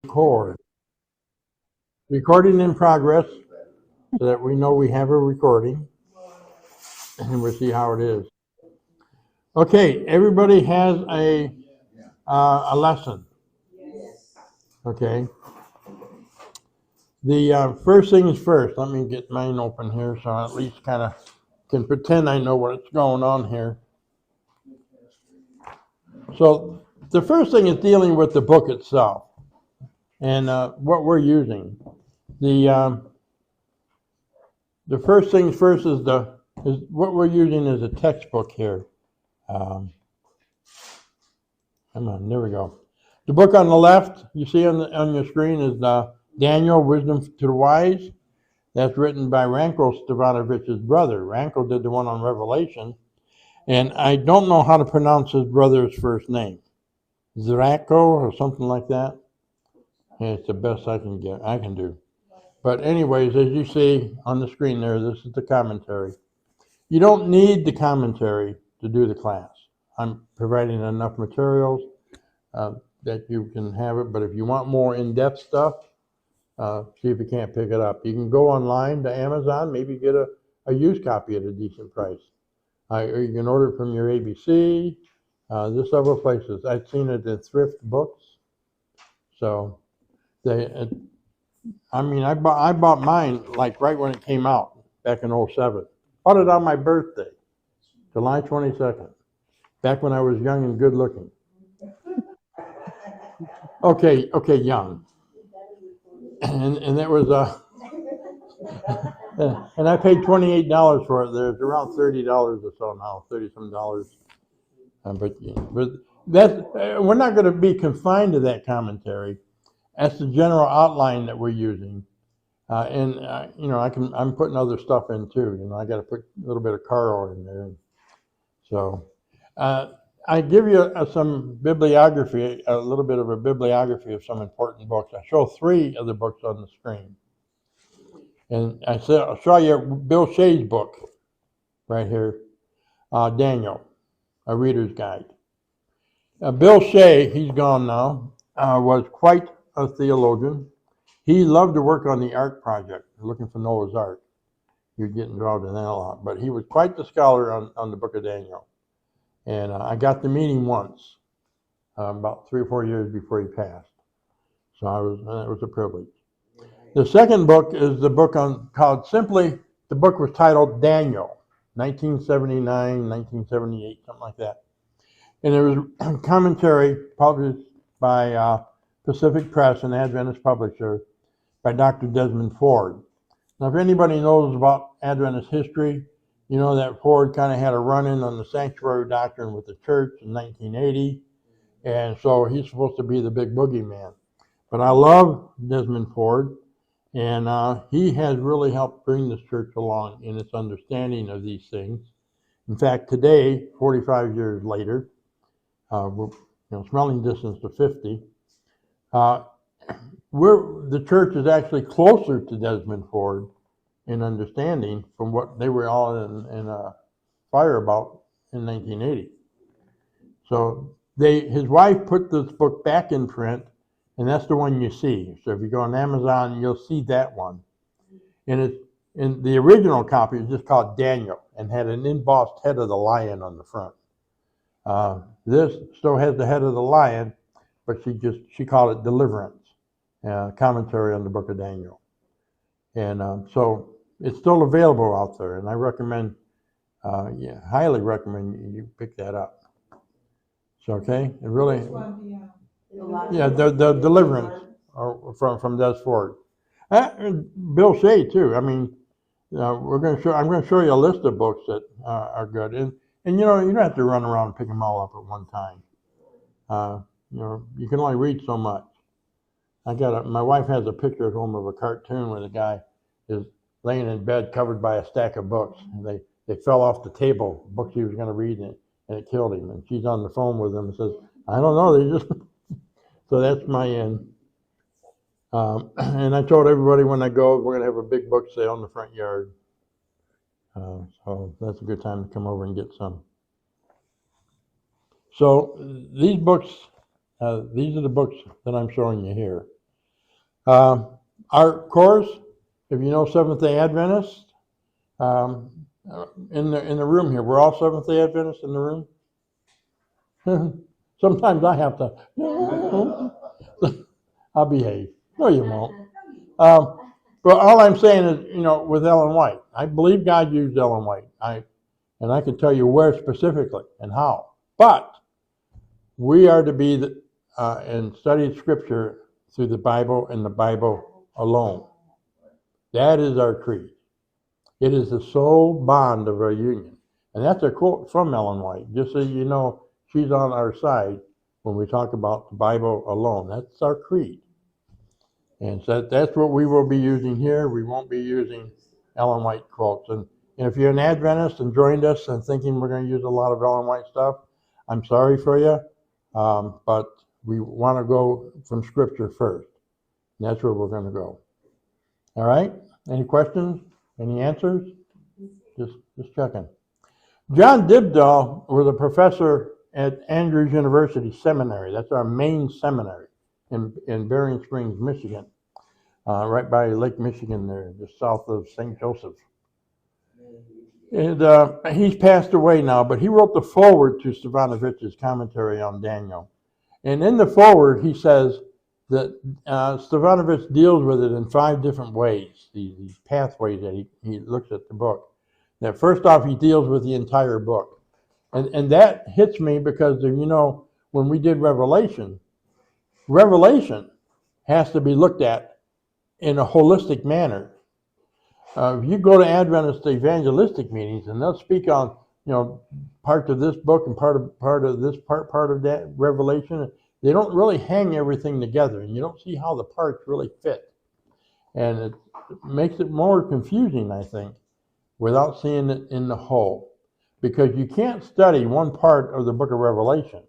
Record. Recording in progress so that we know we have a recording and we'll see how it is. Okay, everybody has a lesson. Okay. The first things first, let me get mine open here so I at least kind of can pretend I know what's going on here. So the first thing is dealing with the book itself and what we're using. The first things first is what we're using is a textbook here. Come on, there we go. The book on the left, you see on your screen, is Daniel, Wisdom to the Wise. That's written by Ranko Stevanovich's brother. Ranko did the one on Revelation, and I don't know how to pronounce his brother's first name. Zrako or something like that. Yeah, it's the best I can do. But anyways, as you see on the screen there, this is the commentary. You don't need the commentary to do the class. I'm providing enough materials that you can have it, but if you want more in-depth stuff, see if you can't pick it up. You can go online to Amazon, maybe get a used copy at a decent price. Or you can order it from your ABC. There's several places. I've seen it at Thrift Books. So I bought mine like right when it came out back in '07. Bought it on my birthday, July 22nd, back when I was young and good looking. Okay, young. And that was and I paid $28 for it. There's around $30 or so now, 30 some dollars. But that's we're not going to be confined to that commentary. That's the general outline that we're using. I'm putting other stuff in too. I got to put a little bit of Karl in there. So I give you some bibliography, a little bit of a bibliography of some important books. I show 3 of the books on the screen. And I'll show you Bill Shea's book right here, Daniel, A Reader's Guide. Bill Shea, he's gone now, was quite a theologian. He loved to work on the Ark project, looking for Noah's Ark. He would get involved in that a lot. But he was quite the scholar on the book of Daniel. And I got to meet him once, about 3 or 4 years before he passed. So that was a privilege. The second book is the book the book was titled Daniel, 1979, 1978, something like that. And there was a commentary published by Pacific Press, an Adventist publisher, by Dr. Desmond Ford. Now, if anybody knows about Adventist history, you know that Ford kind of had a run-in on the sanctuary doctrine with the church in 1980, and so he's supposed to be the big boogeyman. But I love Desmond Ford, and he has really helped bring this church along in its understanding of these things. In fact, today, 45 years later, we're smelling distance to 50. The church is actually closer to Desmond Ford in understanding from what they were all in a fire about in 1980. So his wife put this book back in print, and that's the one you see. So if you go on Amazon, you'll see that one. And the original copy is just called Daniel and had an embossed head of the lion on the front. This still has the head of the lion, but she called it Deliverance, commentary on the book of Daniel. And so it's still available out there, and I recommend, highly recommend you pick that up. So, okay, it really, the Deliverance from Des Ford. Bill Shea too. I mean, I'm going to show you a list of books that are good, and you don't have to run around and pick them all up at one time. You can only read so much. My wife has a picture at home of a cartoon where the guy is laying in bed covered by a stack of books. And they fell off the table, books he was going to read, and it killed him. And she's on the phone with him and says, I don't know, they just... So that's my end. And I told everybody when I go, we're going to have a big book sale in the front yard. So that's a good time to come over and get some. So these books, these are the books that I'm showing you here. Our course, if you know Seventh-day Adventists, um, in the room here, we're all Seventh-day Adventists in the room. Sometimes I have to. I'll behave. No, you won't. But all I'm saying is, with Ellen White, I believe God used Ellen White. And I can tell you where specifically and how. But we are to be and study Scripture through the Bible and the Bible alone. That is our creed. It is the sole bond of our union. And that's a quote from Ellen White, just so you know she's on our side when we talk about the Bible alone. That's our creed. And so that's what we will be using here. We won't be using Ellen White quotes. And if you're an Adventist and joined us and thinking we're going to use a lot of Ellen White stuff, I'm sorry for you, but we want to go from Scripture first. And that's where we're going to go. All right? Any questions? Any answers? Just checking. John Dibdahl was a professor at Andrews University Seminary. That's our main seminary in Bering Springs, Michigan, right by Lake Michigan there, just south of St. Joseph. And he's passed away now, but he wrote the foreword to Stevanovich's commentary on Daniel. And in the foreword, he says that Stevanovich deals with it in 5 different ways, these pathways that he looks at the book. Now, first off, he deals with the entire book. And that hits me because, when we did Revelation has to be looked at in a holistic manner. If you go to Adventist evangelistic meetings and they'll speak on, parts of this book and part of this part of that Revelation, they don't really hang everything together, and you don't see how the parts really fit. And it makes it more confusing, I think, without seeing it in the whole. Because you can't study one part of the book of Revelation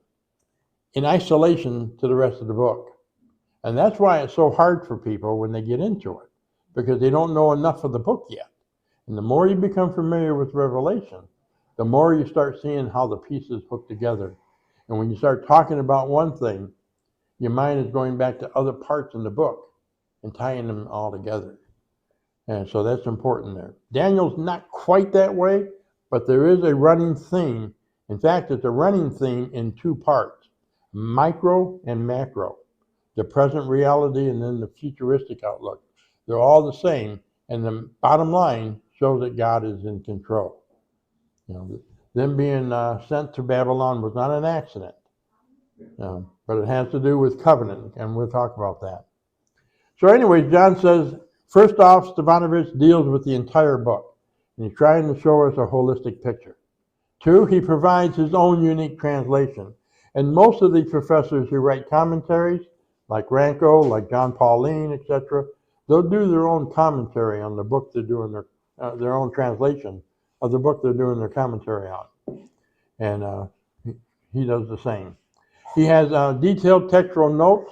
in isolation to the rest of the book. And that's why it's so hard for people when they get into it, because they don't know enough of the book yet. And the more you become familiar with Revelation, the more you start seeing how the pieces hook together. And when you start talking about one thing, your mind is going back to other parts in the book and tying them all together. And so that's important there. Daniel's not quite that way, but there is a running theme. In fact, it's a running theme in 2 parts, micro and macro, the present reality and then the futuristic outlook. They're all the same, and the bottom line shows that God is in control. Them being sent to Babylon was not an accident, but it has to do with covenant, and we'll talk about that. So anyway, John says, first off, Stevanovich deals with the entire book, and he's trying to show us a holistic picture. 2, he provides his own unique translation. And most of the professors who write commentaries, like Ranko, like John Pauline, etc., they'll do their own commentary on the book they're doing their own translation of the book they're doing their commentary on. And he does the same. He has detailed textual notes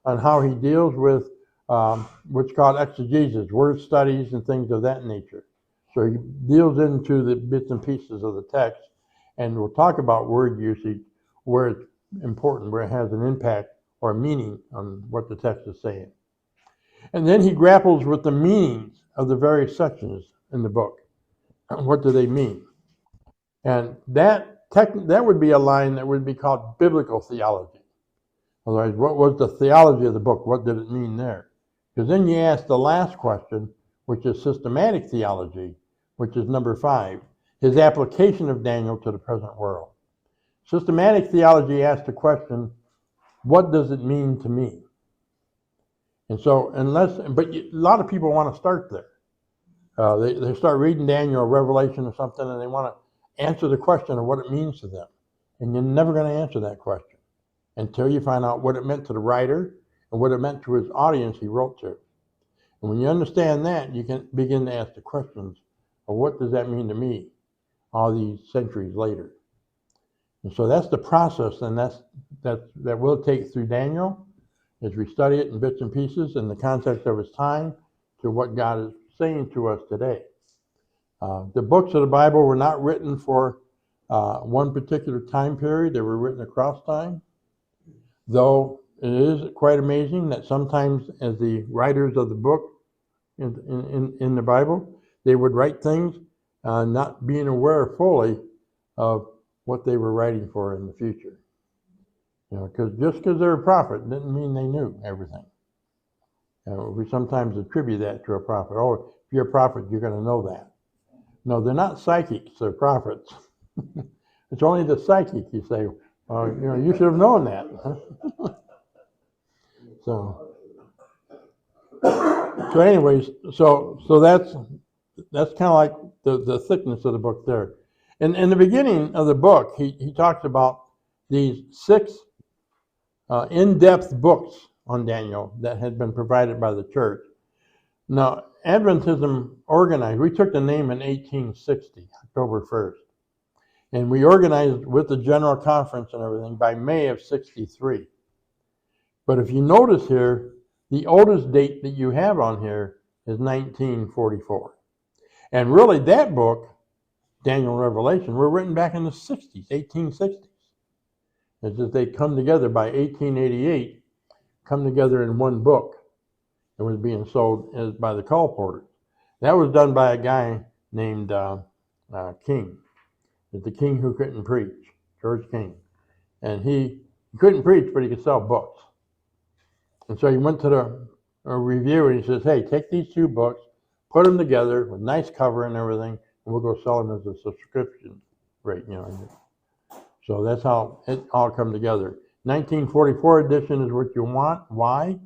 on how he deals with what's called exegesis, word studies and things of that nature. So he deals into the bits and pieces of the text, and we'll talk about word usage, where it's important, where it has an impact or meaning on what the text is saying. And then he grapples with the meanings of the various sections in the book. What do they mean? And that would be a line that would be called biblical theology. Otherwise, what was the theology of the book? What did it mean there? Because then you ask the last question, which is systematic theology, which is number 5, his application of Daniel to the present world. Systematic theology asks the question, what does it mean to me? And so, but a lot of people want to start there. They start reading Daniel or Revelation or something, and they want to answer the question of what it means to them. And you're never going to answer that question until you find out what it meant to the writer and what it meant to his audience he wrote to. And when you understand that, you can begin to ask the questions of what does that mean to me all these centuries later. And so that's the process, and that we'll take through Daniel as we study it in bits and pieces in the context of his time to what God is saying to us today. The books of the Bible were not written for one particular time period. They were written across time, though it is quite amazing that sometimes as the writers of the book in the Bible, they would write things not being aware fully of what they were writing for in the future. You know, because just because they're a prophet didn't mean they knew everything. We sometimes attribute that to a prophet. Oh, if you're a prophet, you're going to know that. No, they're not psychics, they're prophets. It's only the psychic you say, you should have known that. So anyways, so that's kind of like the thickness of the book there. And in the beginning of the book, he talks about these 6 in-depth books on Daniel that had been provided by the church. Now, Adventism organized, we took the name in 1860, October 1st. And we organized with the General Conference and everything by May of 63. But if you notice here, the oldest date that you have on here is 1944. And really that book, Daniel and Revelation, were written back in the 60s, 1860s. It's just they come together by 1888, come together in one book. It was being sold by the colporteurs. That was done by a guy named King. It's the king who couldn't preach, George King. And he couldn't preach, but he could sell books. And so he went to the reviewer and he says, hey, take these 2 books, put them together with nice cover and everything, and we'll go sell them as a subscription rate. So that's how it all come together. 1944 edition is what you want. Why?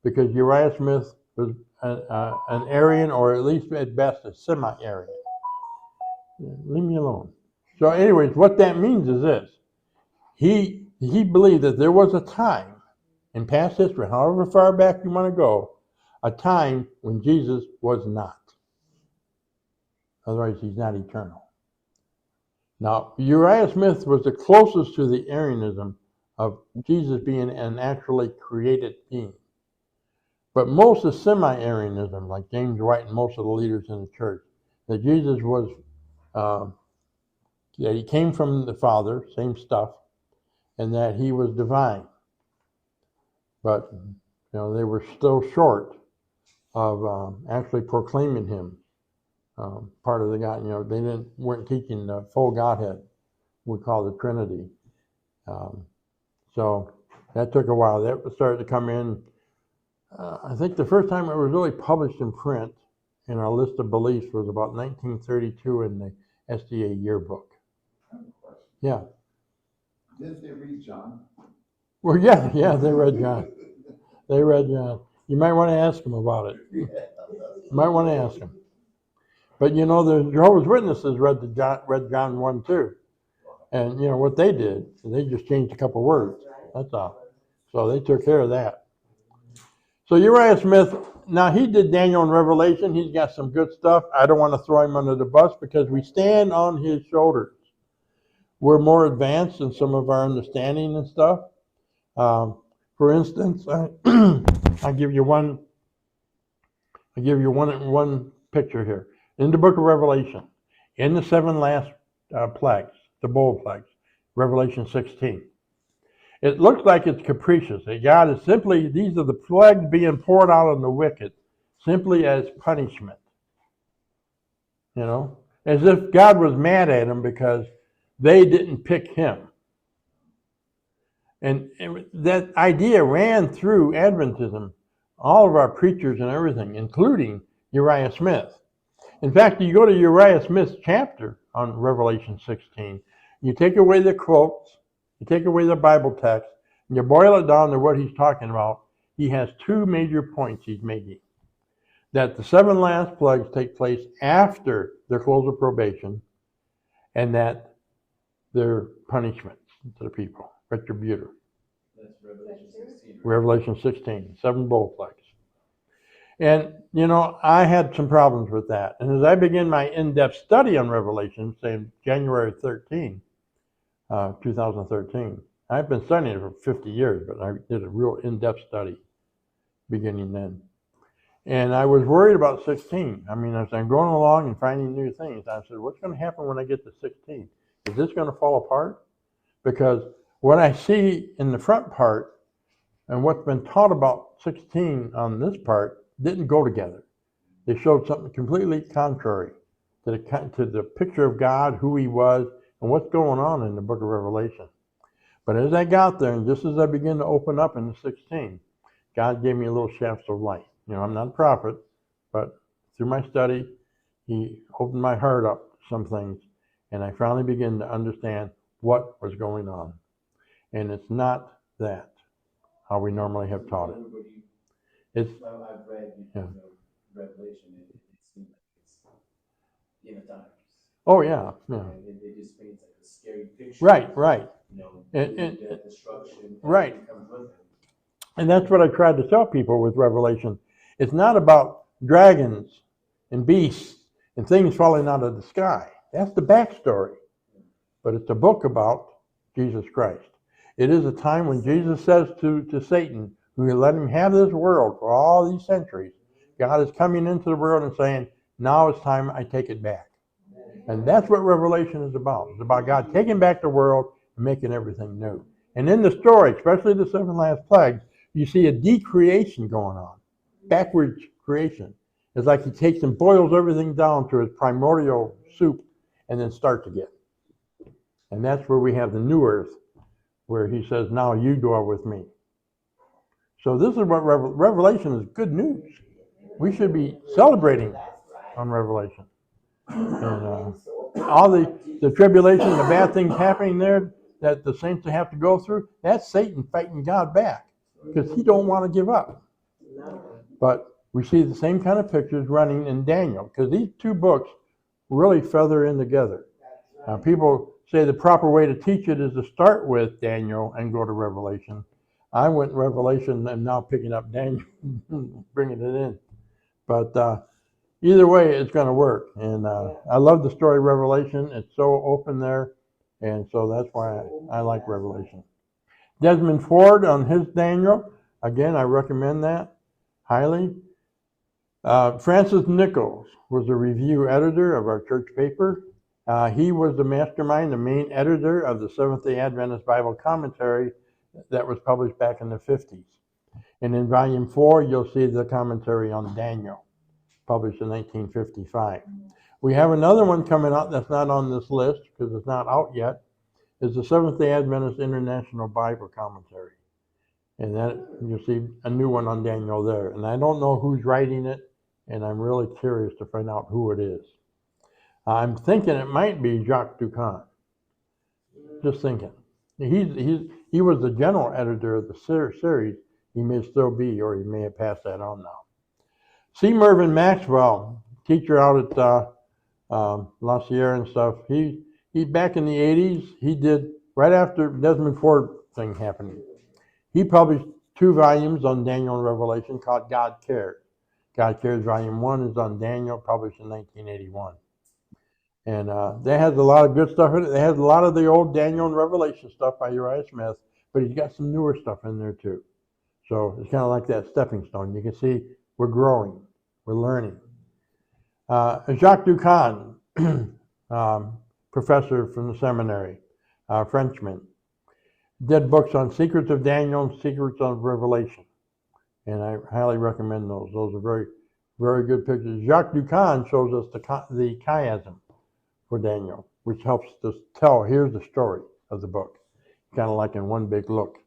Because Uriah Smith was an Arian, or at least at best a semi-Arian. Leave me alone. So anyways, what that means is this. He believed that there was a time in past history, however far back you want to go, a time when Jesus was not. Otherwise, he's not eternal. Now, Uriah Smith was the closest to the Arianism of Jesus being an actually created being. But most of semi-Arianism, like James White and most of the leaders in the church, that Jesus was, that he came from the Father, same stuff, and that he was divine. But, they were still short of actually proclaiming him part of the God. They weren't teaching the full Godhead, we call the Trinity. So that took a while. That started to come in. I think the first time it was really published in print in our list of beliefs was about 1932 in the SDA yearbook. Yeah. Didn't they read John? Well, yeah, they read John. They read John. You might want to ask them about it. You might want to ask them. But the Jehovah's Witnesses read John 1 too. And what they did, they just changed a couple words. That's all. So they took care of that. So Uriah Smith, now he did Daniel and Revelation. He's got some good stuff. I don't want to throw him under the bus because we stand on his shoulders. We're more advanced in some of our understanding and stuff. For instance, I'll give you one picture here. In the book of Revelation, in the 7 last plagues, the bowl plagues, Revelation 16. It looks like it's capricious. That God is simply, these are the plagues being poured out on the wicked, simply as punishment. As if God was mad at them because they didn't pick him. And that idea ran through Adventism, all of our preachers and everything, including Uriah Smith. In fact, you go to Uriah Smith's chapter on Revelation 16, you take away the quotes, you take away the Bible text, and you boil it down to what he's talking about. He has 2 major points he's making. That the 7 last plagues take place after their close of probation, and that they're punishments to the people, retributive. That's Revelation 16. Right? Revelation 16, 7 bowl plagues. And, I had some problems with that. And as I began my in-depth study on Revelation, say January 13, 2013, I've been studying it for 50 years, but I did a real in-depth study beginning then. And I was worried about 16. I mean, as I'm going along and finding new things, I said, what's going to happen when I get to 16? Is this going to fall apart? Because what I see in the front part and what's been taught about 16 on this part didn't go together. They showed something completely contrary to the picture of God, who he was, and what's going on in the book of Revelation. But as I got there, and just as I began to open up in the 16, God gave me a little shafts of light. I'm not a prophet, but through my study, he opened my heart up to some things, and I finally began to understand what was going on. And it's not that, how we normally have taught it. It's, I've read Revelation, and it seems like it's the end of times. Oh yeah. It just paints like a scary picture. Right. And destruction. Right. Comes with it. And that's what I tried to tell people with Revelation. It's not about dragons and beasts and things falling out of the sky. That's the backstory. But it's a book about Jesus Christ. It is a time when Jesus says to Satan, who will let him have this world for all these centuries, God is coming into the world and saying, now it's time I take it back. And that's what Revelation is about. It's about God taking back the world and making everything new. And in the story, especially the 7 last plagues, you see a decreation going on, backwards creation. It's like he takes and boils everything down to its primordial soup and then starts again. And that's where we have the new earth, where he says, now you dwell with me. So this is what Revelation is good news. We should be celebrating on Revelation. And all the tribulation, the bad things happening there that the saints have to go through, that's Satan fighting God back because he don't want to give up. But we see the same kind of pictures running in Daniel because these two books really feather in together. People say the proper way to teach it is to start with Daniel and go to Revelation. I went Revelation and now picking up Daniel, bringing it in. But either way, it's going to work. And I love the story of Revelation. It's so open there. And so that's why I like Revelation. Desmond Ford on his Daniel. Again, I recommend that highly. Francis Nichols was the review editor of our church paper. He was the mastermind, the main editor of the Seventh-day Adventist Bible Commentary that was published back in the 50s. And in volume 4, you'll see the commentary on Daniel, published in 1955. We have another one coming out that's not on this list because it's not out yet. It's the Seventh-day Adventist International Bible Commentary. And that you'll see a new one on Daniel there. And I don't know who's writing it, and I'm really curious to find out who it is. I'm thinking it might be Jacques Ducan. Just thinking. He was the general editor of the series. He may still be, or he may have passed that on now. C. Mervyn Maxwell, teacher out at La Sierra and stuff. He back in the 80s, he did, right after Desmond Ford thing happening, he published 2 volumes on Daniel and Revelation called God Cares. God Cares Volume 1 is on Daniel, published in 1981. And that has a lot of good stuff in it. It has a lot of the old Daniel and Revelation stuff by Uriah Smith, but he's got some newer stuff in there too. So it's kind of like that stepping stone. You can see we're growing, we're learning. Jacques Ducan, professor from the seminary, Frenchman, did books on Secrets of Daniel and Secrets of Revelation. And I highly recommend those. Those are very, very good pictures. Jacques Ducan shows us the chiasm for Daniel, which helps us tell, here's the story of the book, kind of like in one big look.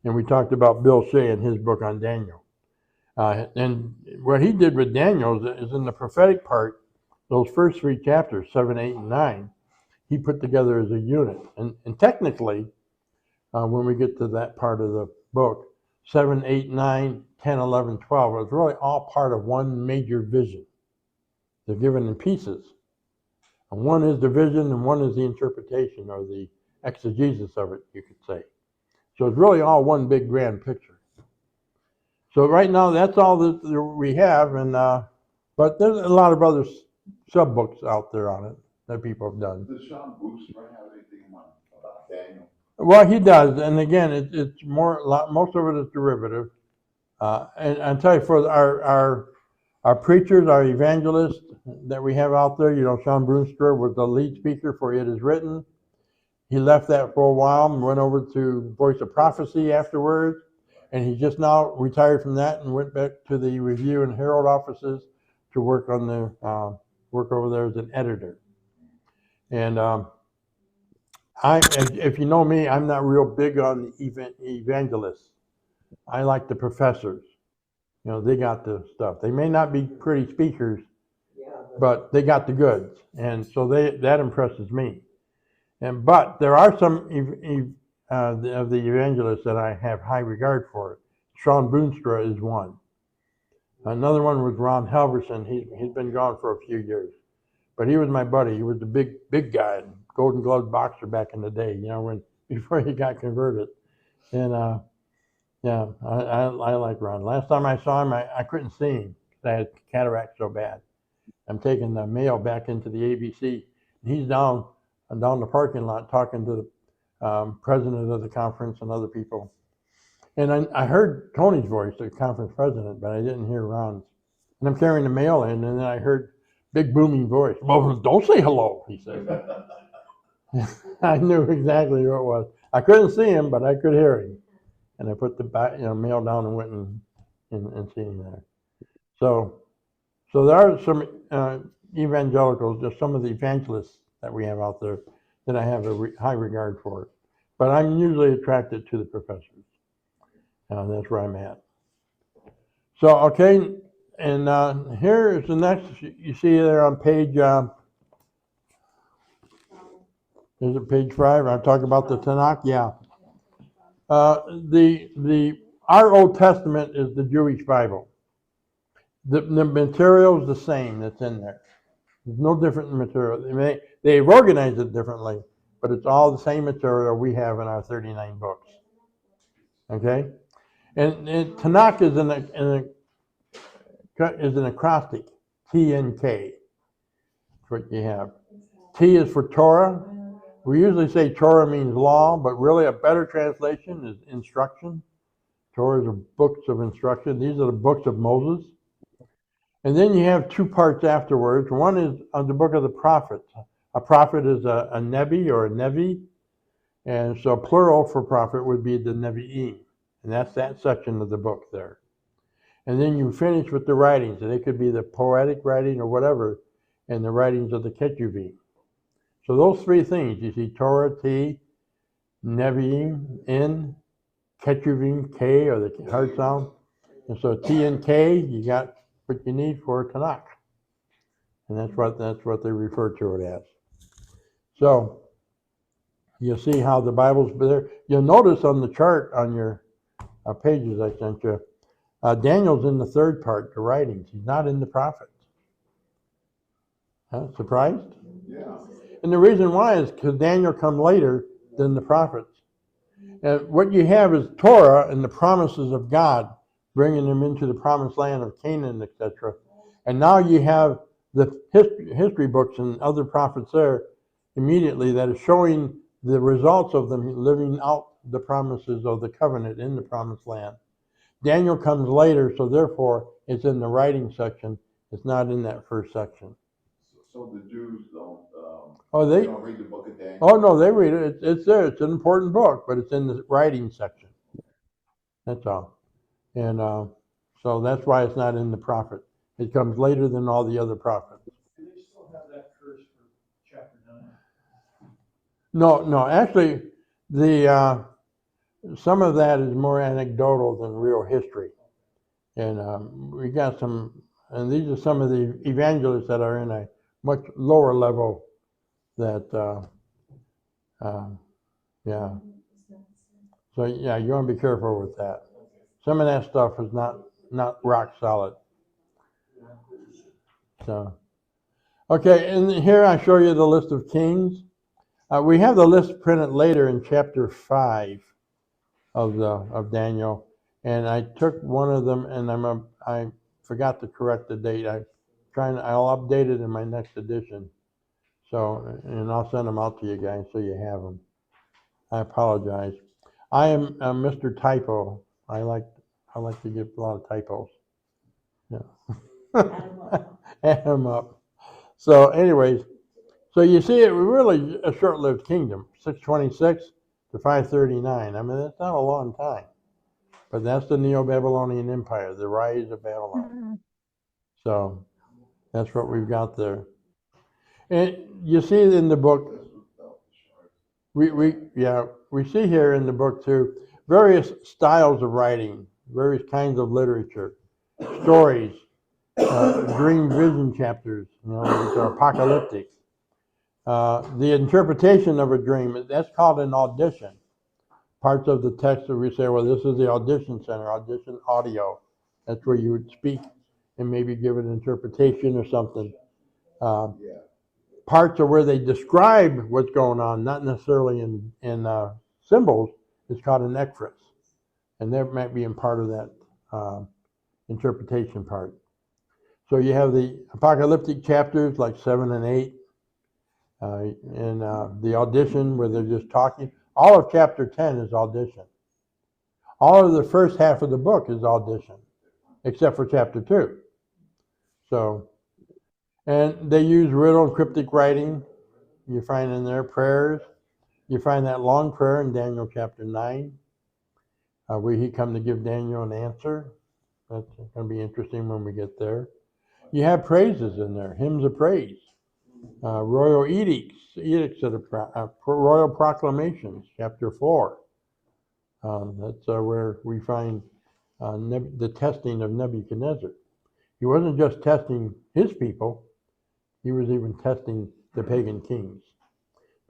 And we talked about Bill Shea in his book on Daniel. And what he did with Daniel is in the prophetic part, those first 3 chapters, 7, 8, and 9, he put together as a unit. And technically, when we get to that part of the book, 7, 8, 9, 10, 11, 12, it's really all part of one major vision. They're given in pieces. And one is the vision and one is the interpretation or the exegesis of it, you could say. So it's really all one big grand picture. So right now, that's all that we have. And but there's a lot of other sub-books out there on it that people have done. Does Sean Bruce have anything about Daniel? Well, he does. And again, it's most of it is derivative. And I'll tell you, for our preachers, our evangelists that we have out there, Sean Brewster was the lead speaker for It Is Written. He left that for a while and went over to Voice of Prophecy afterwards. And he just now retired from that and went back to the Review and Herald offices to work on the work over there as an editor. And if you know me, I'm not real big on the evangelists. I like the professors. You know, they got the stuff. They may not be pretty speakers, but they got the goods, and so that impresses me. But there are some of the evangelists that I have high regard for. Sean Boonstra is one. Another one was Ron Halverson. He's been gone for a few years, but he was my buddy. He was the big guy, Golden Glove boxer back in the day. You know, before he got converted. And yeah, I like Ron. Last time I saw him, I couldn't see him because I had cataract so bad. I'm taking the mail back into the ABC. And he's down the parking lot talking to the president of the conference and other people. And I heard Tony's voice, the conference president, but I didn't hear Ron's. And I'm carrying the mail in, and then I heard big booming voice. Well, don't say hello, he said. I knew exactly who it was. I couldn't see him, but I could hear him. And I put the mail down and went and seen him there. So there are some evangelicals, just some of the evangelists that we have out there that I have a high regard for. But I'm usually attracted to the professors. That's where I'm at. So, okay, and here is the next, you see there on page, is it page 5? I'm talking about the Tanakh, yeah. Our Old Testament is the Jewish Bible. The material is the same that's in there. There's no different material. They've organized it differently, but it's all the same material we have in our 39 books. Okay? And Tanakh is an acrostic, T and K. That's what you have. T is for Torah. We usually say Torah means law, but really a better translation is instruction. Torah is books of instruction. These are the books of Moses. And then you have 2 parts afterwards. One is the book of the prophets. A prophet is a Nebi or a Nevi. And so plural for prophet would be the Nevi'im. And that's that section of the book there. And then you finish with the writings. And it could be the poetic writing or whatever, and the writings of the Ketuvim. So those 3 things, you see Torah, T, Nevi'im, N, Ketuvim, K, or the hard sound. And so T and K, you got what you need for Tanakh. And that's what they refer to it as. So you'll see how the Bible's there. You'll notice on the chart on your pages I sent you, Daniel's in the 3rd part, the writings. He's not in the prophets. Surprised? Yeah. And the reason why is because Daniel comes later than the prophets. And what you have is Torah and the promises of God, bringing them into the promised land of Canaan, etc. And now you have the history books and other prophets there immediately that is showing the results of them living out the promises of the covenant in the promised land. Daniel comes later, so therefore it's in the writing section. It's not in that first section. So the Jews don't. They don't read the book of Daniel. Oh no, they read it. It's there. It's an important book, but it's in the writing section. That's all. And so that's why it's not in the prophet. It comes later than all the other prophets. Do they still have that curse for chapter 9? No. Actually, the some of that is more anecdotal than real history. And we got some, and these are some of the evangelists that are in a much lower level. That yeah. So yeah, you want to be careful with that. Some of that stuff is not rock solid. So, okay, and here I show you the list of kings. We have the list printed later in chapter 5 of Daniel, and I took one of them, and I forgot to correct the date. I'll update it in my next edition. So, and I'll send them out to you guys so you have them. I apologize. I am Mr. Typo. I like to give a lot of typos. Yeah. Add them up. So, anyways, so you see, it was really a short-lived kingdom, 626 to 539. I mean, that's not a long time. But that's the Neo-Babylonian Empire, the rise of Babylon. So that's what we've got there. And you see it in the book, we see here in the book too, various styles of writing, various kinds of literature, stories, dream vision chapters, which are apocalyptic. The interpretation of a dream, that's called an audition. Parts of the text that we say, well, this is the audition center, audition audio. That's where you would speak and maybe give an interpretation or something. Parts are where they describe what's going on, not necessarily in symbols. It's called an ekphras. And that might be in part of that interpretation part. So you have the apocalyptic chapters like 7 and 8, and the audition where they're just talking. All of chapter 10 is audition. All of the first half of the book is audition, except for chapter 2. So, and they use riddle and cryptic writing. You find in there prayers. You find that long prayer in Daniel chapter 9, where he come to give Daniel an answer. That's going to be interesting when we get there. You have praises in there, hymns of praise, royal edicts royal proclamations, chapter 4. That's where we find the testing of Nebuchadnezzar. He wasn't just testing his people, he was even testing the pagan kings.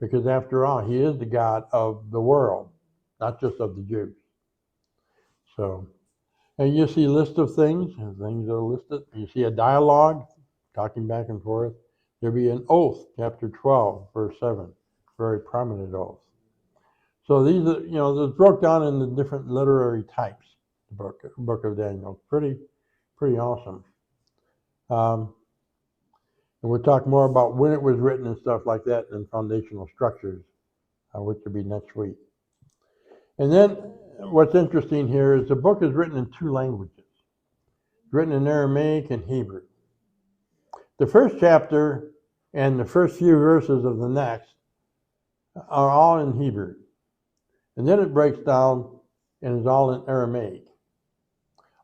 Because after all, he is the God of the world, not just of the Jews. So, and you see a list of things that are listed. You see a dialogue, talking back and forth. There'll be an oath, chapter 12, verse 7, very prominent oath. So these are, they're broke down in the different literary types, the book of Daniel. Pretty awesome. And we'll talk more about when it was written and stuff like that and foundational structures, which will be next week. And then what's interesting here is the book is written in 2 languages. It's written in Aramaic and Hebrew. The first chapter and the first few verses of the next are all in Hebrew. And then it breaks down and is all in Aramaic.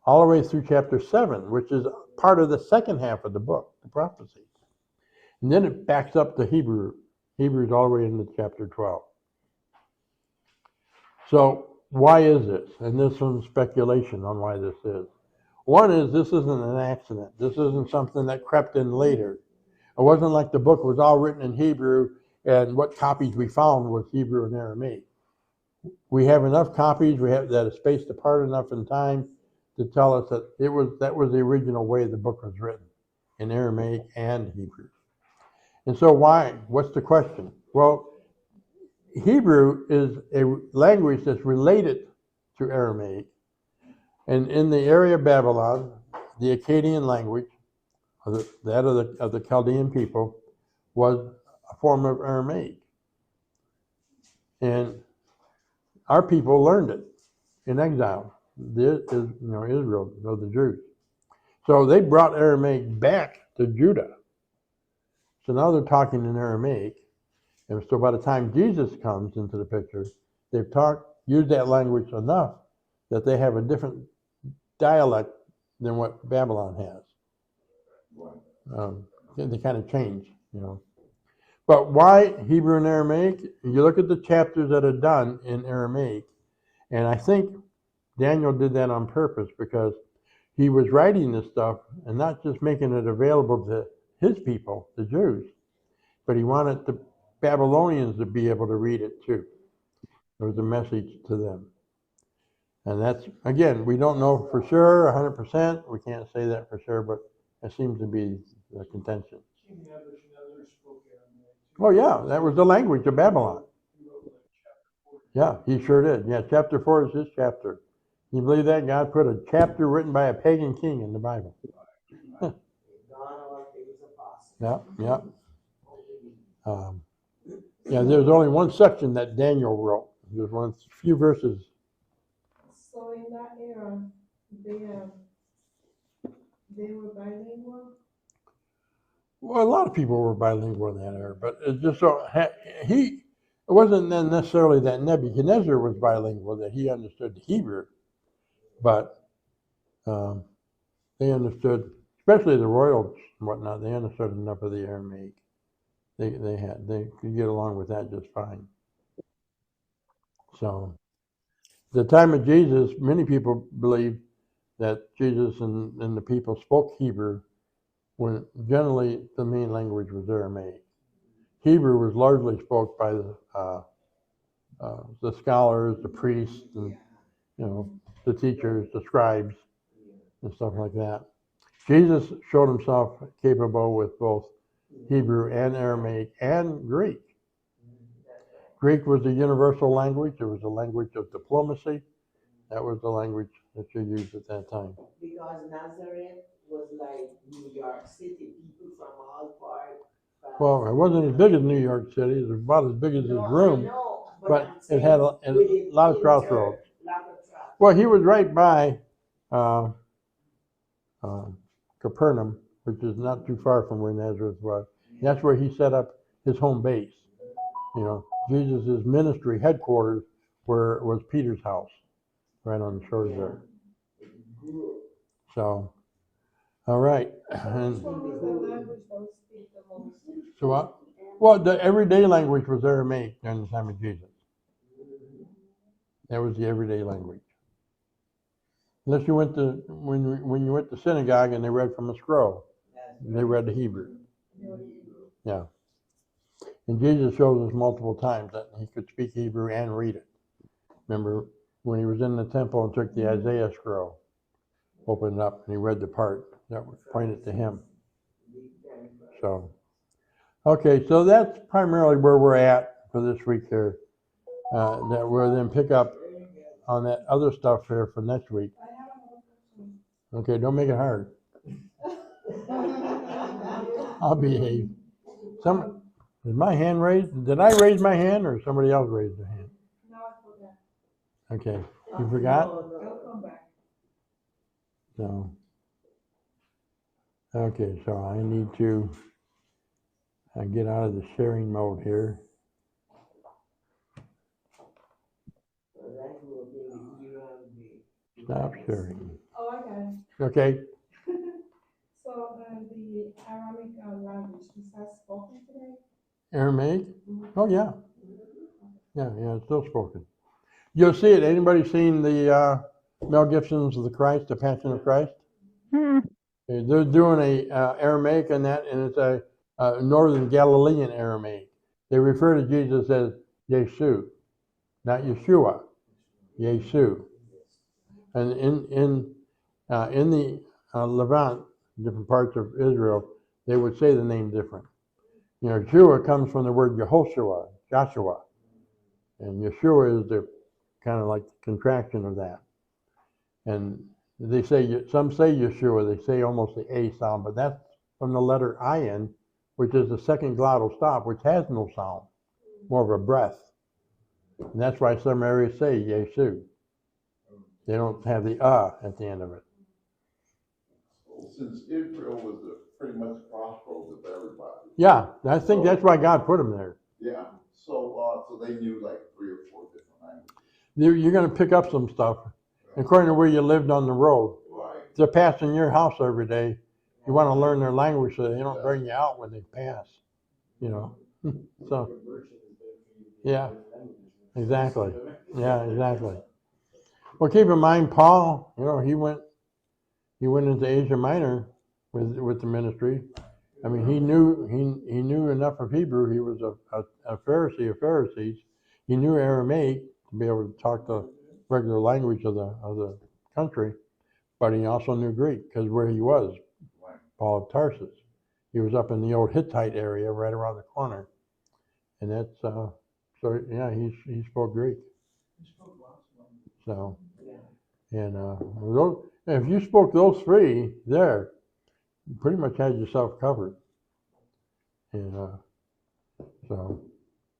All the way through chapter 7, which is part of the second half of the book, the prophecies. And then it backs up to Hebrew. Hebrew is all the way into chapter 12. So why is this? And there's some speculation on why this is. One is this isn't an accident. This isn't something that crept in later. It wasn't like the book was all written in Hebrew and what copies we found was Hebrew and Aramaic. We have enough copies, we have that is spaced apart enough in time to tell us that that was the original way the book was written, in Aramaic and Hebrew. And so why? What's the question? Well, Hebrew is a language that's related to Aramaic. And in the area of Babylon, the Akkadian language, that of the Chaldean people, was a form of Aramaic. And our people learned it in exile. Israel, the Jews. So they brought Aramaic back to Judah. So now they're talking in Aramaic. And so by the time Jesus comes into the picture, they've used that language enough that they have a different dialect than what Babylon has. They kind of change, But why Hebrew and Aramaic? You look at the chapters that are done in Aramaic, and I think Daniel did that on purpose because he was writing this stuff and not just making it available to his people, the Jews, but he wanted the Babylonians to be able to read it too. It was a message to them. And that's, again, we don't know for sure, 100%. We can't say that for sure, but it seems to be the contention. Nebuchadnezzar spoke Aramaic. Oh, yeah, that was the language of Babylon. He wrote like chapter 4. Yeah, he sure did. Yeah, chapter 4 is his chapter. You believe that? God put a chapter written by a pagan king in the Bible. Yeah. There's only one section that Daniel wrote. There's one few verses. So in that era, they were bilingual? Well, a lot of people were bilingual in that era, but it just so it wasn't then necessarily that Nebuchadnezzar was bilingual, that he understood the Hebrew. but they understood, especially the royals and whatnot. They understood enough of the Aramaic. They could get along with that just fine. So, the time of Jesus, many people believe that Jesus and the people spoke Hebrew when generally the main language was Aramaic. Hebrew was largely spoke by the scholars, the priests, and the teachers, the scribes, and stuff like that. Jesus showed himself capable with both Hebrew and Aramaic and Greek. Greek was the universal language. It was a language of diplomacy. That was the language that you used at that time. Because Nazareth was like New York City, people from all parts. Well, it wasn't as big as New York City. It was about as big as this room, but it had a lot of crossroads. Well, he was right by Capernaum, which is not too far from where Nazareth was. That's where he set up his home base. Jesus' ministry headquarters was Peter's house, right on the shores there. So, all right. And Which one was the language that was speak the most? so what? Well, the everyday language was Aramaic during the time of Jesus. That was the everyday language. Unless you went to when you went to synagogue and they read from a scroll, they read the Hebrew. Yeah. And Jesus shows us multiple times that he could speak Hebrew and read it. Remember when he was in the temple and took the Isaiah scroll, opened it up, and he read the part that pointed to him. So, okay, so that's primarily where we're at for this week here. That we'll then pick up on that other stuff here for next week. Okay, don't make it hard. I'll behave. Is my hand raised? Did I raise my hand or somebody else raised their hand? No, I forgot. Okay, you forgot? I'll come back. So, okay, so I need to get out of the sharing mode here. Stop sharing. Oh, I got it. Okay, So the Aramaic language, is that spoken today? Aramaic? Oh, yeah. Yeah, it's still spoken. You'll see it. Anybody seen the Mel Gibson's The Christ, The Passion of Christ? They're doing a Aramaic in that, and it's a Northern Galilean Aramaic. They refer to Jesus as Yeshu, not Yeshua, Yeshu. And in the Levant, different parts of Israel, they would say the name different. Yeshua comes from the word Yehoshua, Joshua, and Yeshua is the kind of like the contraction of that. And they say, some say Yeshua, they say almost the A sound, but that's from the letter Ayin, which is the second glottal stop, which has no sound, more of a breath. And that's why some areas say Yeshu. They don't have the at the end of it. Since Israel was pretty much crossroads of everybody. Yeah, I think that's why God put them there. Yeah, so they knew like 3 or 4 different languages. You're going to pick up some stuff according to where you lived on the road. Right. If they're passing your house every day, you want to learn their language so they don't bring you out when they pass. So, yeah, exactly. Yeah, exactly. Well, keep in mind, Paul, he went into Asia Minor with the ministry. I mean, he knew enough of Hebrew. He was a Pharisee of Pharisees. He knew Aramaic to be able to talk the regular language of the country, but he also knew Greek because where he was, Paul of Tarsus, he was up in the old Hittite area right around the corner, and that's so yeah, he spoke Greek. So, and if you spoke those 3 there, you pretty much had yourself covered. And so,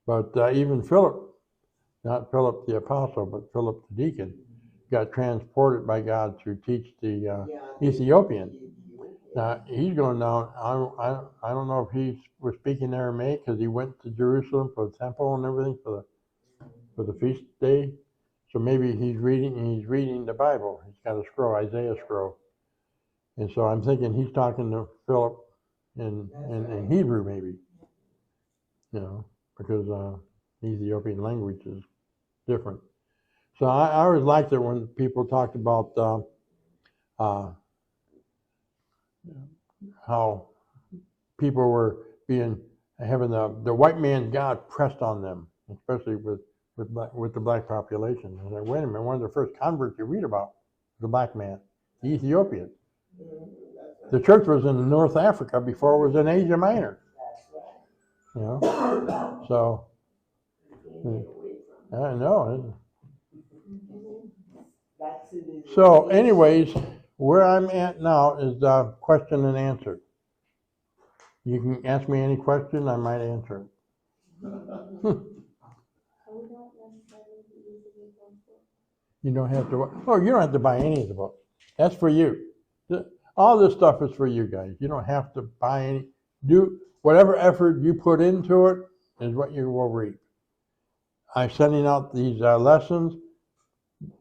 but even Philip, not Philip the apostle, but Philip the deacon, got transported by God to teach the Ethiopian. Now he's going down. I don't know if he was speaking Aramaic because he went to Jerusalem for the temple and everything for the feast day. So maybe he's reading the Bible. He's got a scroll, Isaiah scroll. And so I'm thinking he's talking to Philip in Hebrew, maybe, because the Ethiopian language is different. So I always liked it when people talked about how people were having the white man's God pressed on them, especially with the black population. And I said, wait a minute, one of the first converts you read about, the black man, the Ethiopian. The church was in North Africa before it was in Asia Minor. So I know. So, anyways, where I'm at now is question and answer. You can ask me any question, I might answer it. You don't have to. Oh, you don't have to buy any of the books. That's for you. All this stuff is for you guys. You don't have to buy any. Do whatever effort you put into it is what you will reap. I'm sending out these lessons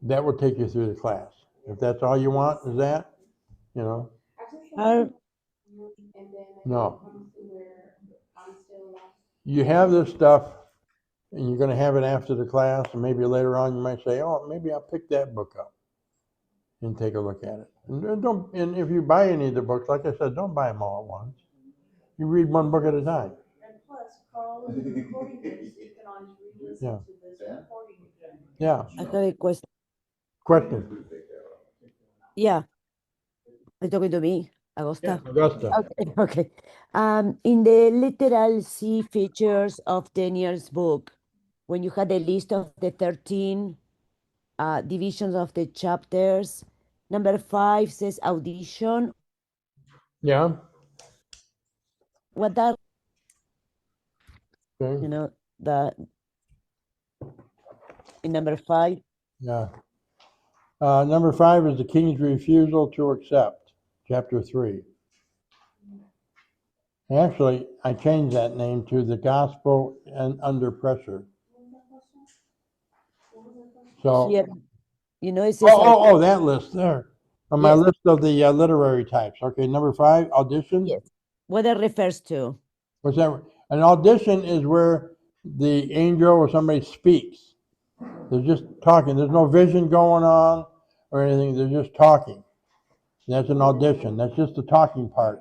that will take you through the class. If that's all you want, is that, Actually, No. You have this stuff, and you're going to have it after the class, and maybe later on you might say, oh, maybe I'll pick that book up and take a look at it. And if you buy any of the books, like I said, don't buy them all at once. You read one book at a time. And plus, Karl is recording this, you can always re-listen Yeah. to this recording again. Yeah. I have a question. Question. Yeah. Are you talking to me, Augusta? Augusta. Okay, okay. In the literal C features of Daniel's book, when you had the list of the 13 divisions of the chapters, number 5 says audition. Yeah. What that, Okay. in number 5? Yeah. Number 5 is the king's refusal to accept, chapter 3. Actually, I changed that name to the gospel and under pressure. So, Here, it says that list there. On my Yes. list of the literary types. Okay, number 5, audition. Yes. What that refers to. What's that? An audition is where the angel or somebody speaks. They're just talking. There's no vision going on or anything. They're just talking. That's an audition. That's just the talking part.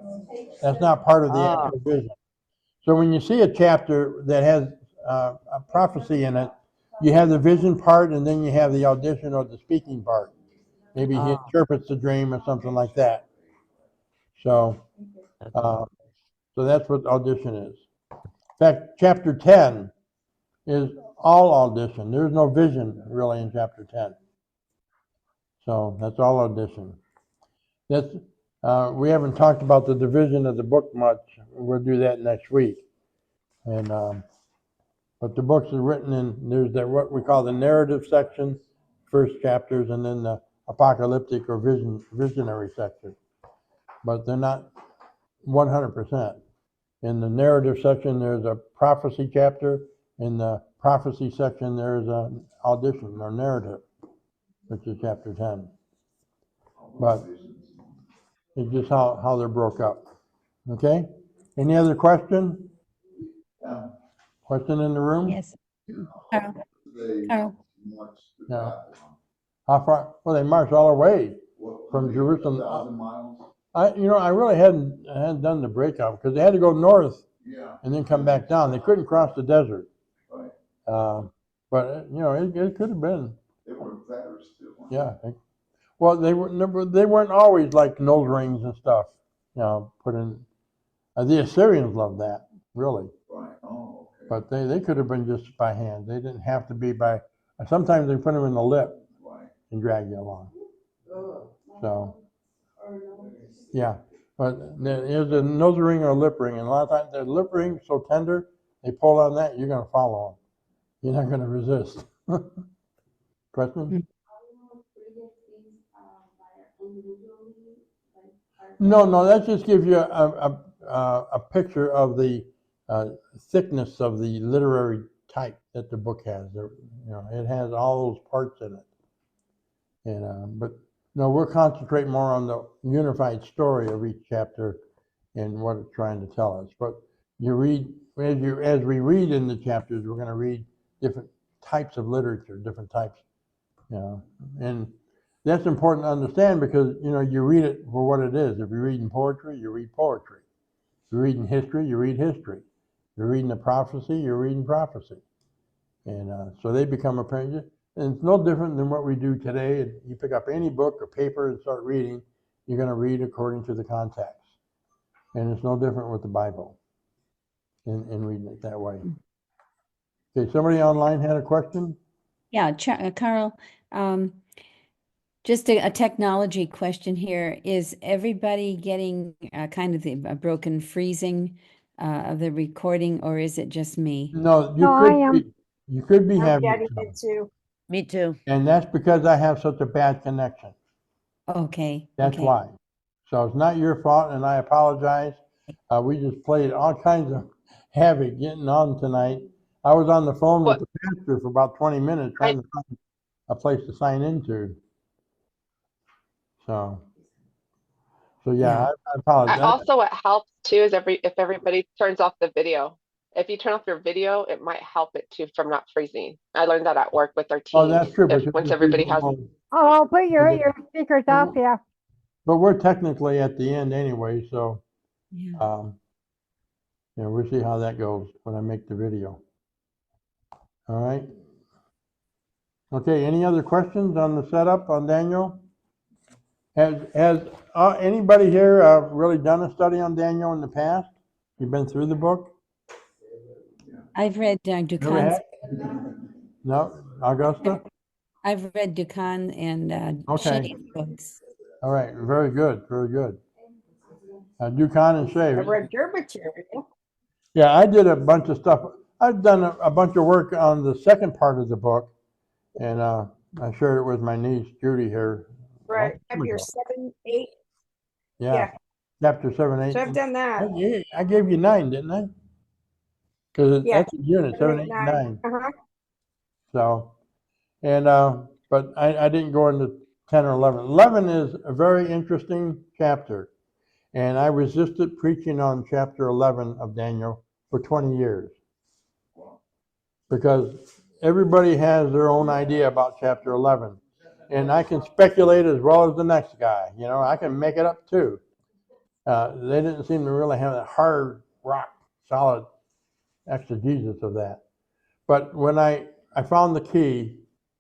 That's not part of the actual vision. So when you see a chapter that has a prophecy in it, you have the vision part and then you have the audition or the speaking part. Maybe he interprets the dream or something like that. So, so that's what audition is. In fact, chapter 10 is all audition. There's no vision really in chapter 10. So that's all audition. We haven't talked about the division of the book much. We'll do that next week. And but the books are written there's what we call the narrative section, first chapters, and then the apocalyptic or visionary section. But they're not 100%. In the narrative section, there's a prophecy chapter. In the prophecy section, there's an audition or narrative, which is chapter 10. But it's just how they're broke up. Okay? Any other question? Question in the room? Yes. Karl. Karl. Yeah. How far? Well, they marched all the way from Jerusalem. 1,000 miles? I really hadn't done the breakout because they had to go north and then come back down. They couldn't cross the desert. Right. But it could have been. They were veterans too. Yeah. Well, they weren't always like nose rings and stuff. Put in. The Assyrians loved that, really. Right. Oh, okay. But they could have been just by hand. They didn't have to be by. Sometimes they put them in the lip and drag you along. So, yeah. But there's a nose ring or a lip ring, and a lot of times the lip ring so tender, they pull on that, you're going to follow them. You're not going to resist. Question? No, that just gives you a picture of the thickness of the literary type that the book has. It has all those parts in it. And but no, we're concentrating more on the unified story of each chapter and what it's trying to tell us. But you read as we read in the chapters, we're going to read different types of literature, different types, and that's important to understand because you read it for what it is. If you're reading poetry, you read poetry. If you're reading history, you read history. If you're reading the prophecy, you're reading prophecy. And so they become apparent. And it's no different than what we do today. You pick up any book or paper and start reading, you're going to read according to the context. And it's no different with the Bible in reading it that way. Okay, somebody online had a question? Yeah, Carl, just a technology question here. Is everybody getting kind of a broken freezing of the recording, or is it just me? No, No, I am. You could be I'm having getting some. it too. Me too. And that's because I have such a bad connection. Okay. That's Okay. why. So it's not your fault, and I apologize. We just played all kinds of havoc getting on tonight. I was on the phone with the pastor for about 20 minutes trying to find a place to sign into. So yeah, I apologize. Also, what helps too is if everybody turns off the video. If you turn off your video, it might help it too from not freezing. I learned that at work with our Oh, teams. that's true. If Because once if everybody people has, know- Oh, put your Okay. speakers off, yeah. But we're technically at the end anyway, so Yeah. we'll see how that goes when I make the video. All right. Okay, any other questions on the setup on Daniel? Has anybody here really done a study on Daniel in the past? You've been through the book? I've read Never Ducan's. had? No, Augusta? I've read Ducan and Okay. Shane's books. All right, very good, very good. Ducan and Shea. I read your material. Yeah, I did a bunch of stuff. I've done a bunch of work on the second part of the book, and I shared it with my niece Judy here. a long Right, time have your ago. 7, 8. Yeah, Yeah. chapter 7, 8. So I've done that. I gave you 9, didn't I? Because Yeah. that's a unit, 7, 8, 9. Uh-huh. So, and but I didn't go into 10 or 11. 11 is a very interesting chapter, and I resisted preaching on chapter 11 of Daniel for 20 years because everybody has their own idea about chapter 11, and I can speculate as well as the next guy. I can make it up too. They didn't seem to really have a hard, rock, solid exegesis of that. But when I found the key,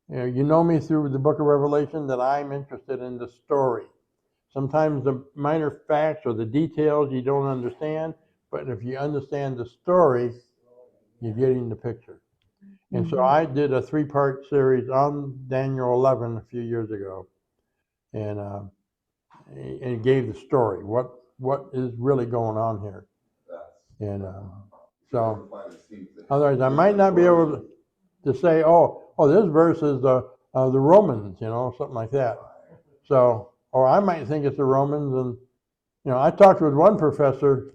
you know me through the book of Revelation that I'm interested in the story. Sometimes the minor facts or the details you don't understand, but if you understand the story, you're getting the picture. And so I did a 3-part series on Daniel 11 a few years ago, and it gave the story, what is really going on here. And so otherwise I might not be able to say, oh, this verse is the Romans, something like that. So, or I might think it's the Romans, and I talked with one professor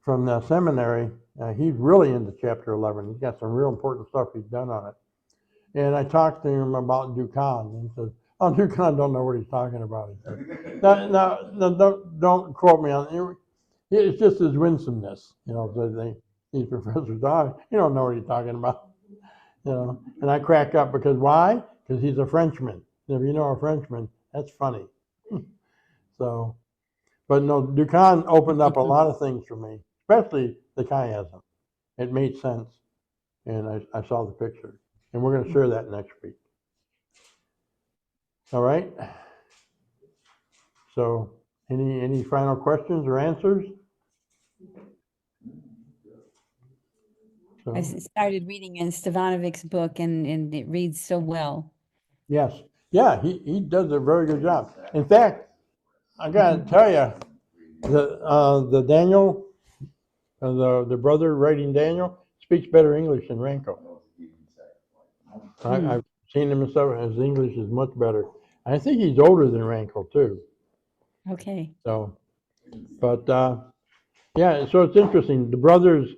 from the seminary. He's really into chapter 11. He's got some real important stuff he's done on it. And I talked to him about Ducan, and he said, "Oh, Ducan don't know what he's talking about." He said, no, don't quote me on it. It's just his winsomeness, so these professors, you don't know what he's talking about. And I crack up because why? Because he's a Frenchman. And if you know a Frenchman, that's funny. So, but no, Ducan opened up a lot of things for me, especially the chiasm. It made sense, and I saw the picture, and we're going to share that next week. All right. So, any final questions or answers? So, I started reading in Stevanovich's book, and it reads so well. yes, yeah, he does a very good job. In fact, I got to tell you, the Daniel, the brother writing Daniel, speaks better English than Ranko. I've seen him and stuff. His English is much better. I think he's older than Ranko too. Okay. So, but yeah, so it's interesting. The brothers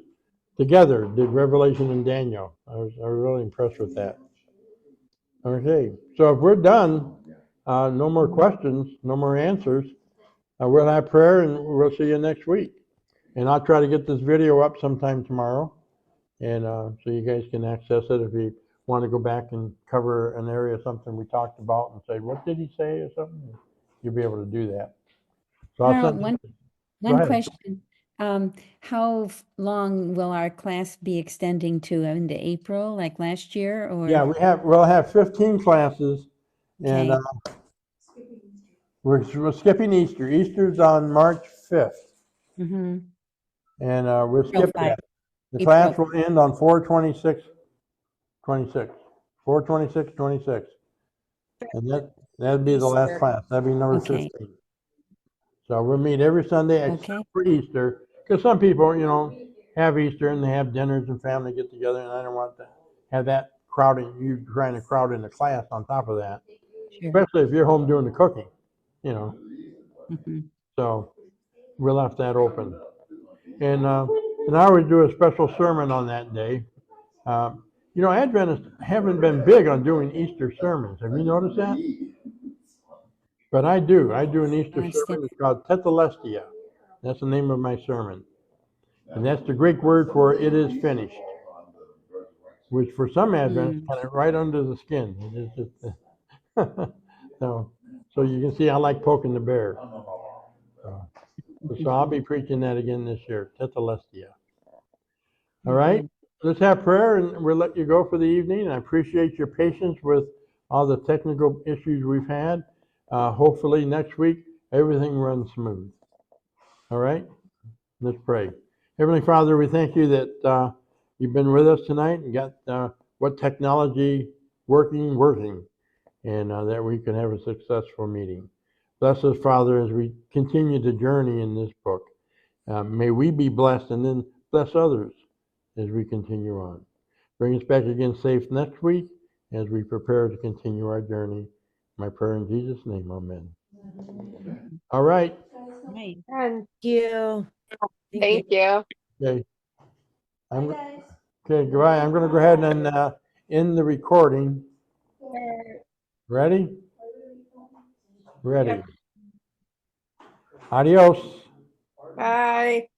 together did Revelation and Daniel. I was really impressed with that. Okay, so if we're done, no more questions, no more answers, we'll have prayer and we'll see you next week. And I'll try to get this video up sometime tomorrow, and so you guys can access it if you want to go back and cover an area, something we talked about, and say, what did he say or something? You'll be able to do that. So I'll Carl, send. one Go ahead. question. How long will our class be extending to, into April, like last year, or? Yeah, we'll have 15 classes, and Okay. we're skipping Easter. Easter's on March 5th, Mm-hmm. and we'll April skip 5. that. The April class will end on 4/26/26. 4/26/26, and that'd be the last Easter. class. That'd be number Okay. 15. So we'll meet every Sunday except Okay. for Easter, because some people, have Easter and they have dinners and family get together, and I don't want to have that crowding, you trying to crowd in the class on top of that, Sure. especially if you're home doing the cooking, Mm-hmm. So we'll left that open. And I always do a special sermon on that day. Adventists haven't been big on doing Easter sermons. Have you noticed that? But I do. I do an Easter sermon. It's called Tetelestai. That's the name of my sermon. And that's the Greek word for it is finished, which for some Adventists kind of right under the skin. It is just, so you can see I like poking the bear. So I'll be preaching that again this year, Tetelestai. All right, let's have prayer and we'll let you go for the evening. I appreciate your patience with all the technical issues we've had. Hopefully next week everything runs smooth. All right, let's pray. Heavenly Father, we thank you that you've been with us tonight and got what technology working, and that we can have a successful meeting. Bless us, Father, as we continue the journey in this book. May we be blessed and then bless others as we continue on. Bring us back again safe next week as we prepare to continue our journey. My prayer in Jesus' name, amen. All right. Right. And Thank you. thank you. Okay. Okay, goodbye. I'm going to go ahead and end the recording. Ready? Ready. Adios. Bye.